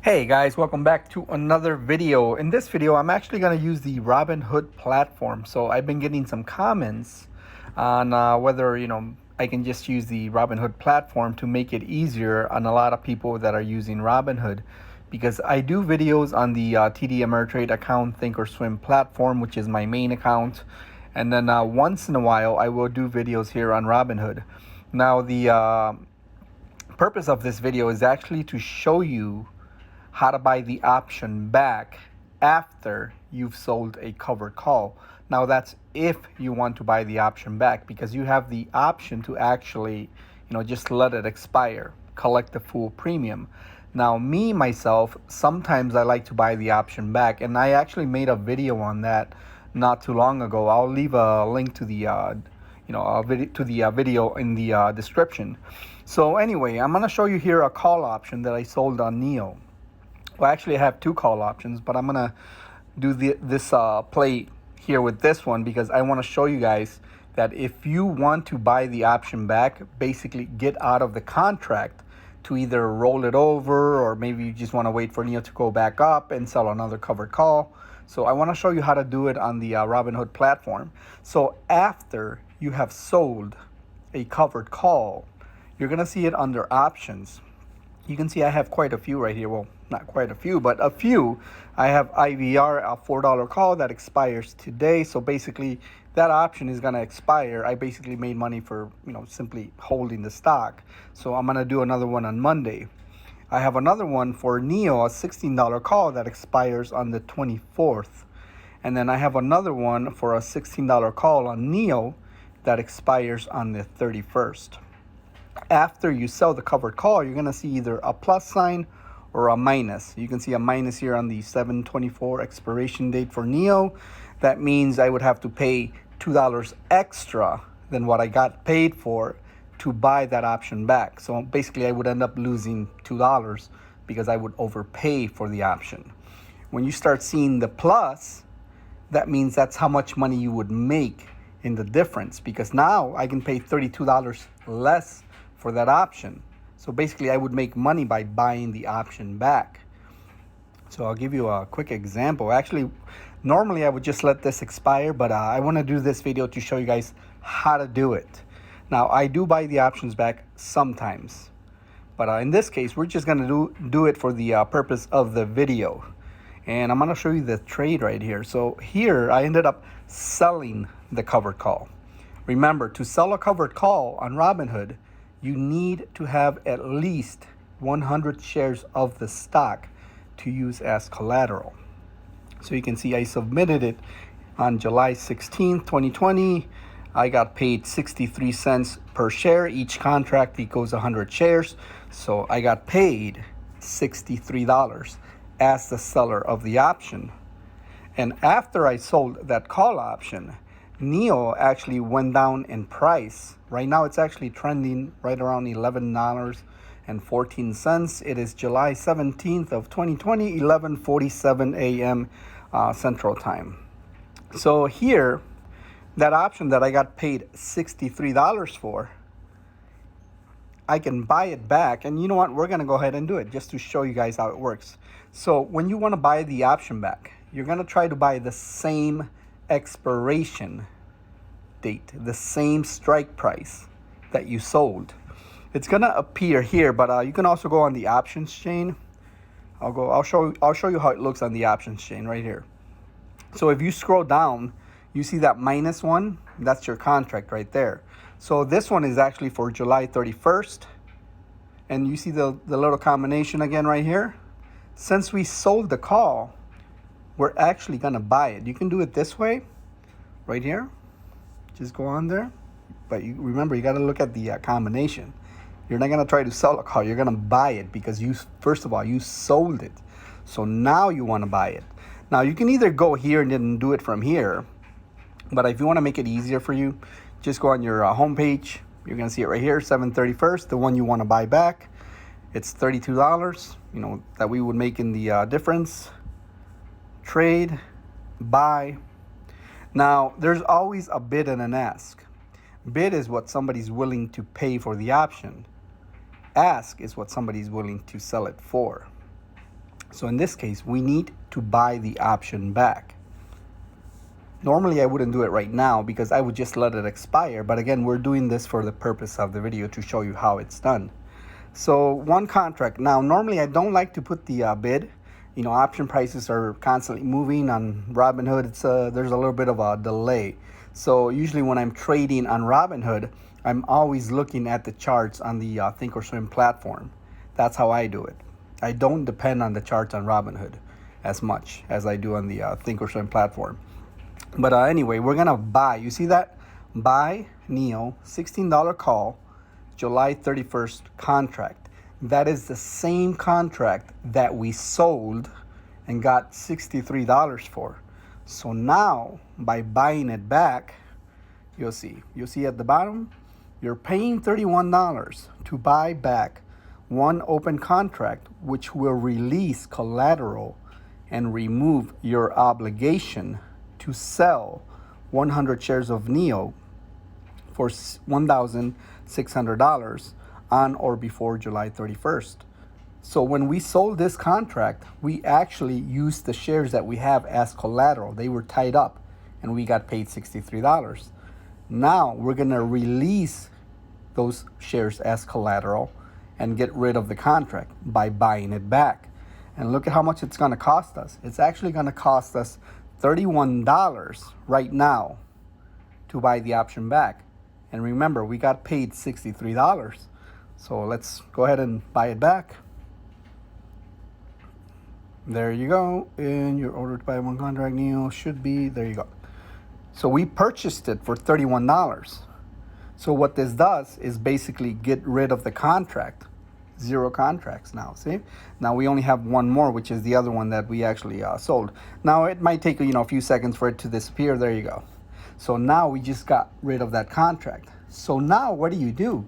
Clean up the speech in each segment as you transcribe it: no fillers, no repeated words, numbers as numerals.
Hey guys, welcome back to another video. In this video, I'm actually going to use the Robinhood platform. So I've been getting some comments on whether, I can just use the Robinhood platform to make it easier on a lot of people that are using Robinhood. Because I do videos on the TD Ameritrade account, Thinkorswim platform, which is my main account. And then once in a while, I will do videos here on Robinhood. Now, the purpose of this video is actually to show you how to buy the option back after you've sold a covered call. Now that's if you want to buy the option back, because you have the option to actually, just let it expire, collect the full premium. Now myself, sometimes I like to buy the option back, and I actually made a video on that not too long ago. I'll leave a link to the video in the description. So anyway, I'm going to show you here a call option that I sold on NIO. Well, actually, I have two call options, but I'm going to do this play here with this one because I want to show you guys that if you want to buy the option back, basically get out of the contract to either roll it over, or maybe you just want to wait for NIO to go back up and sell another covered call. So I want to show you how to do it on the Robinhood platform. So after you have sold a covered call, you're going to see it under options. You can see I have quite a few right here. Well, not quite a few, but a few. I have IVR, a $4 call that expires today. So basically that option is going to expire. I basically made money for, simply holding the stock. So I'm going to do another one on Monday. I have another one for NIO, a $16 call that expires on the 24th. And then I have another one for a $16 call on NIO that expires on the 31st. After you sell the covered call, you're going to see either a plus sign or a minus. You can see a minus here on the 7/24 expiration date for NIO. That means I would have to pay $2 extra than what I got paid for to buy that option back. So basically I would end up losing $2 because I would overpay for the option. When you start seeing the plus, that means that's how much money you would make in the difference, because now I can pay $32 less for that option. So basically I would make money by buying the option back. So I'll give you a quick example. Actually, normally I would just let this expire, but I want to do this video to show you guys how to do it. Now I do buy the options back sometimes, but in this case we're just going to do it for the purpose of the video. And I'm going to show you the trade right here. So here I ended up selling the covered call. Remember, to sell a covered call on Robinhood, you need to have at least 100 shares of the stock to use as collateral. So you can see I submitted it on July 16th, 2020. I got paid 63 cents per share. Each contract equals 100 shares. So I got paid $63 as the seller of the option. And after I sold that call option, NIO actually went down in price. Right now it's actually trending right around $11.14. It is July 17th of 2020, 11:47 a.m. Central Time. So here, that option that I got paid $63 for, I can buy it back. And you know what? We're going to go ahead and do it just to show you guys how it works. So when you want to buy the option back, you're going to try to buy the same expiration date, the same strike price that you sold. It's going to appear here, but you can also go on the options chain. I'll show you how it looks on the options chain right here. So if you scroll down, you see that minus one, that's your contract right there. So this one is actually for July 31st. And you see the little combination again right here. Since we sold the call, we're actually going to buy it. You can do it this way, right here. Just go on there. But remember, you got to look at the combination. You're not going to try to sell a call. You're going to buy it because first of all, you sold it. So now you want to buy it. Now, you can either go here and then do it from here. But if you want to make it easier for you, just go on your homepage. You're going to see it right here, 7/31st, the one you want to buy back. It's $32, that we would make in the difference. Trade, buy. Now, there's always a bid and an ask. Bid is what somebody's willing to pay for the option. Ask is what somebody's willing to sell it for. So in this case, we need to buy the option back. Normally I wouldn't do it right now because I would just let it expire. But again, we're doing this for the purpose of the video to show you how it's done. So one contract. Now, normally I don't like to put the bid. You know, option prices are constantly moving on Robinhood. There's a little bit of a delay. So usually when I'm trading on Robinhood, I'm always looking at the charts on the Thinkorswim platform. That's how I do it. I don't depend on the charts on Robinhood as much as I do on the Thinkorswim platform. But anyway, we're gonna buy. You see that? Buy NIO, $16 call, July 31st contract. That is the same contract that we sold and got $63 for. So now, by buying it back, you'll see at the bottom, you're paying $31 to buy back one open contract, which will release collateral and remove your obligation to sell 100 shares of NIO for $1,600 on or before July 31st. So when we sold this contract, we actually used the shares that we have as collateral. They were tied up and we got paid $63. Now we're going to release those shares as collateral and get rid of the contract by buying it back. And look at how much it's going to cost us. It's actually going to cost us $31 right now to buy the option back. And remember, we got paid $63. So let's go ahead and buy it back. There you go. And your order to buy one contract NIO should be, there you go. So we purchased it for $31. So what this does is basically get rid of the contract. 0 contracts now, see? Now we only have one more, which is the other one that we actually sold. Now it might take, a few seconds for it to disappear. There you go. So now we just got rid of that contract. So now what do?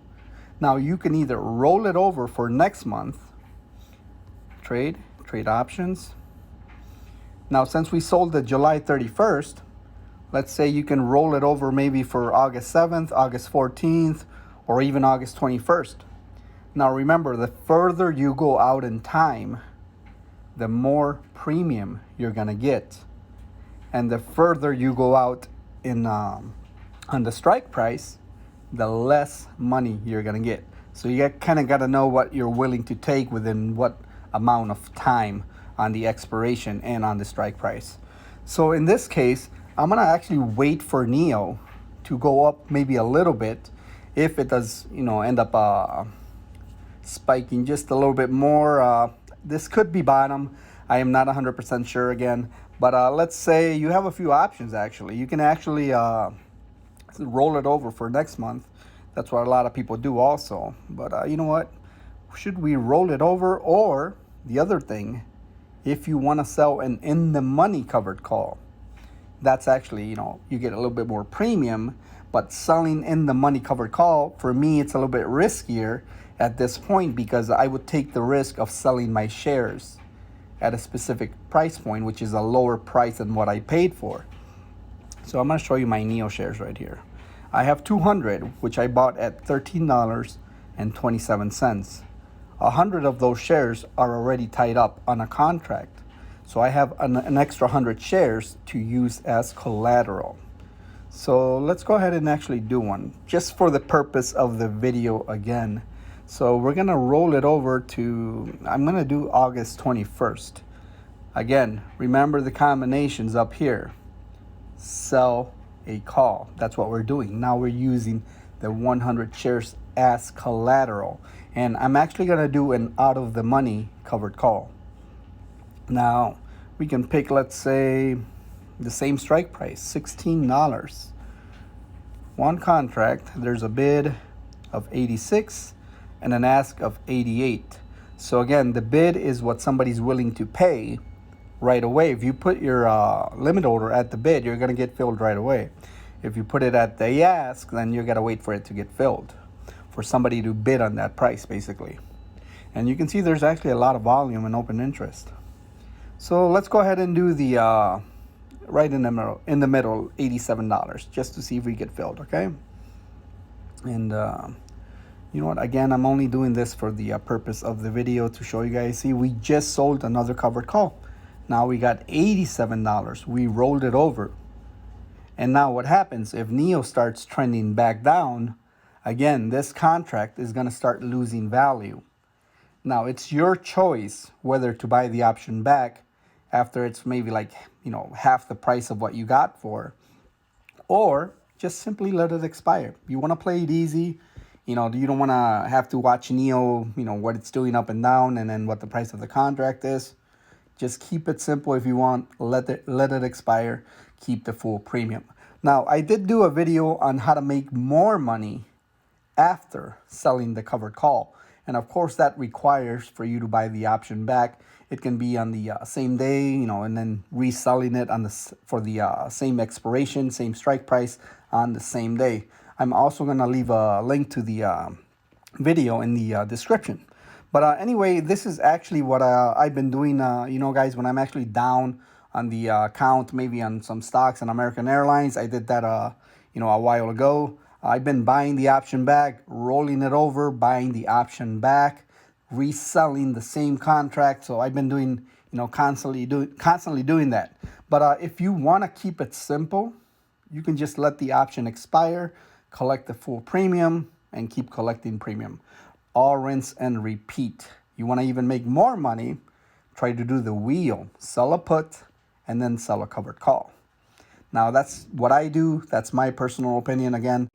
Now you can either roll it over for next month, trade options. Now since we sold the July 31st, let's say you can roll it over maybe for August 7th, August 14th, or even August 21st. Now remember, the further you go out in time, the more premium you're gonna get. And the further you go out in on the strike price, the less money you're gonna get. So you kind of gotta know what you're willing to take within what amount of time on the expiration and on the strike price. So in this case, I'm gonna actually wait for NIO to go up maybe a little bit. If it does, end up spiking just a little bit more, this could be bottom. I am not 100% sure again, but let's say you have a few options. Actually, you can actually roll it over for next month. That's what a lot of people do also. But you know what? Should we roll it over? Or the other thing, if you want to sell an in the money covered call, that's actually, you get a little bit more premium. But selling in the money covered call, for me, it's a little bit riskier at this point because I would take the risk of selling my shares at a specific price point, which is a lower price than what I paid for. So I'm going to show you my NIO shares right here. I have 200, which I bought at $13.27. 100 of those shares are already tied up on a contract. So I have an extra 100 shares to use as collateral. So let's go ahead and actually do one, just for the purpose of the video again. So we're gonna roll it over to, I'm gonna do August 21st. Again, remember the combinations up here. Sell a call, that's what we're doing. Now we're using the 100 shares as collateral. And I'm actually gonna do an out of the money covered call. Now we can pick, let's say, the same strike price, $16. One contract, there's a bid of 86 and an ask of 88. So again, the bid is what somebody's willing to pay right away. If you put your limit order at the bid, you're gonna get filled right away. If you put it at the ask, then you gotta wait for it to get filled, for somebody to bid on that price, basically. And you can see there's actually a lot of volume and open interest. So let's go ahead and do the right in the middle, $87, just to see if we get filled, okay? And You know what? Again, I'm only doing this for the purpose of the video to show you guys. See, we just sold another covered call. Now we got $87. We rolled it over. And now what happens if NIO starts trending back down? Again, this contract is going to start losing value. Now it's your choice whether to buy the option back after it's maybe like, half the price of what you got for, or just simply let it expire. You want to play it easy. You don't want to have to watch NIO, what it's doing up and down and then what the price of the contract is. Just keep it simple if you want. Let it expire. Keep the full premium. Now, I did do a video on how to make more money after selling the covered call. And of course, that requires for you to buy the option back. It can be on the same day, and then reselling it for the same expiration, same strike price on the same day. I'm also going to leave a link to the video in the description. But anyway, this is actually what I've been doing, guys, when I'm actually down on the account, maybe on some stocks on American Airlines. I did that, a while ago. I've been buying the option back, rolling it over, buying the option back, reselling the same contract. So I've been doing, constantly doing that. But if you want to keep it simple, you can just let the option expire, collect the full premium, and keep collecting premium. All rinse and repeat. You want to even make more money, try to do the wheel, sell a put, and then sell a covered call. Now that's what I do. That's my personal opinion again.